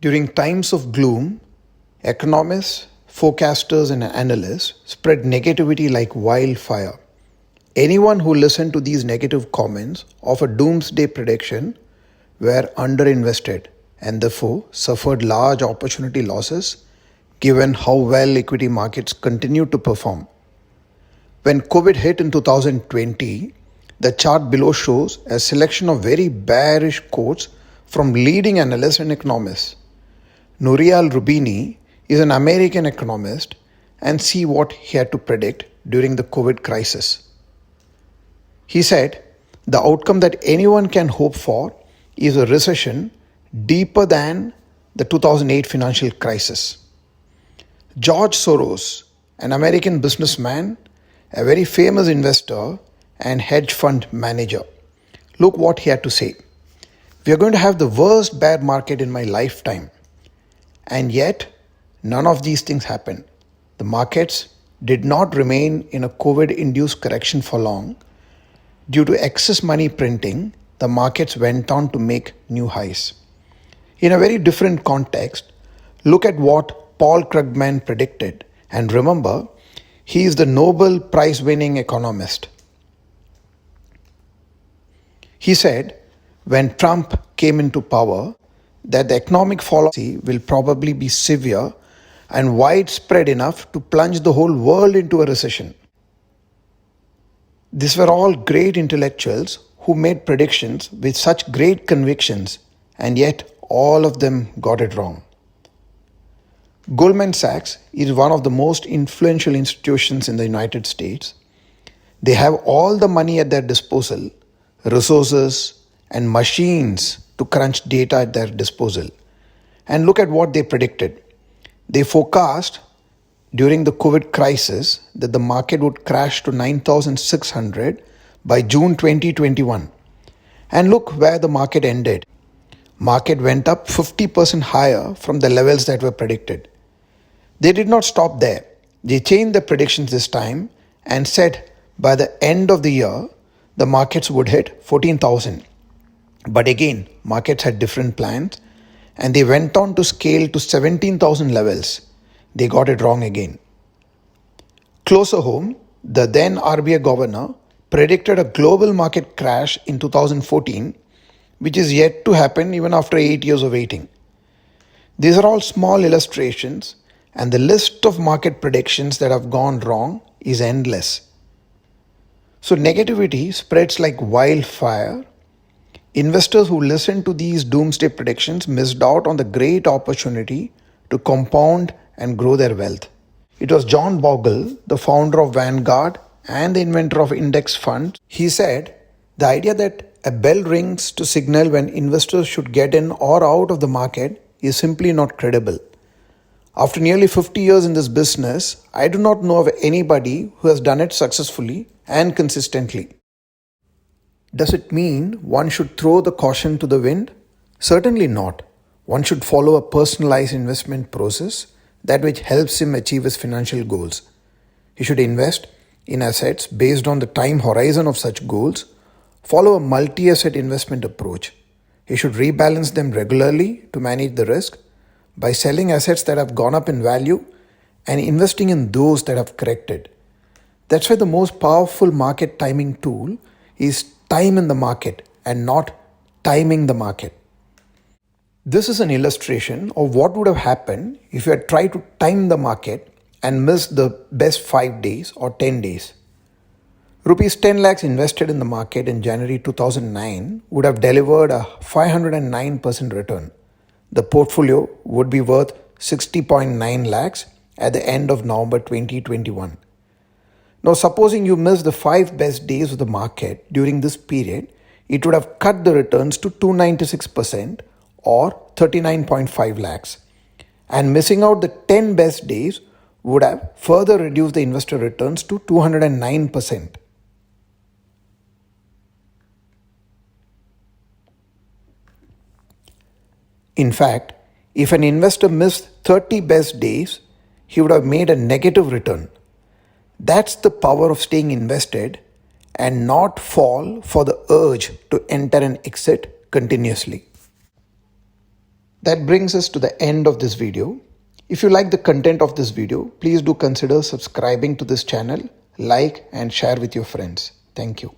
During times of gloom, economists, forecasters, and analysts spread negativity like wildfire. Anyone who listened to these negative comments of a doomsday prediction were underinvested and therefore suffered large opportunity losses given how well equity markets continued to perform. When COVID hit in 2020, the chart below shows a selection of very bearish quotes from leading analysts and economists. Nouriel Roubini is an American economist, and see what he had to predict during the COVID crisis. He said, the outcome that anyone can hope for is a recession deeper than the 2008 financial crisis. George Soros, an American businessman, a very famous investor and hedge fund manager. Look what he had to say. We are going to have the worst bear market in my lifetime. And yet, none of these things happened. The markets did not remain in a COVID-induced correction for long. Due to excess money printing, the markets went on to make new highs. In a very different context, look at what Paul Krugman predicted. And remember, he is the Nobel Prize-winning economist. He said, when Trump came into power, that the economic fallout will probably be severe and widespread enough to plunge the whole world into a recession. These were all great intellectuals who made predictions with such great convictions, and yet all of them got it wrong. Goldman Sachs is one of the most influential institutions in the United States. They have all the money at their disposal, resources, and machines to crunch data at their disposal. And look at what they predicted. They forecast during the COVID crisis that the market would crash to 9,600 by June 2021. And look where the market ended. Market went up 50% higher from the levels that were predicted. They did not stop there. They changed their predictions this time and said by the end of the year, the markets would hit 14,000. But again, markets had different plans and they went on to scale to 17,000 levels. They got it wrong again. Closer home, the then RBI governor predicted a global market crash in 2014, which is yet to happen even after 8 years of waiting. These are all small illustrations, and the list of market predictions that have gone wrong is endless. So negativity spreads like wildfire. Investors who listened to these doomsday predictions missed out on the great opportunity to compound and grow their wealth. It was John Bogle, the founder of Vanguard and the inventor of index funds. He said, the idea that a bell rings to signal when investors should get in or out of the market is simply not credible. After nearly 50 years in this business, I do not know of anybody who has done it successfully and consistently. Does it mean one should throw the caution to the wind? Certainly not. One should follow a personalized investment process that which helps him achieve his financial goals. He should invest in assets based on the time horizon of such goals, follow a multi-asset investment approach. He should rebalance them regularly to manage the risk by selling assets that have gone up in value and investing in those that have corrected. That's why the most powerful market timing tool is time in the market and not timing the market. This is an illustration of what would have happened if you had tried to time the market and missed the best 5 days or 10 days. Rupees 10 lakhs invested in the market in January 2009 would have delivered a 509% return. The portfolio would be worth 60.9 lakhs at the end of November 2021. Now, supposing you missed the 5 best days of the market during this period, it would have cut the returns to 296% or 39.5 lakhs. And missing out the 10 best days would have further reduced the investor returns to 209%. In fact, if an investor missed 30 best days, he would have made a negative return. That's the power of staying invested and not fall for the urge to enter and exit continuously. That brings us to the end of this video. If you like the content of this video, please do consider subscribing to this channel, like and share with your friends. Thank you.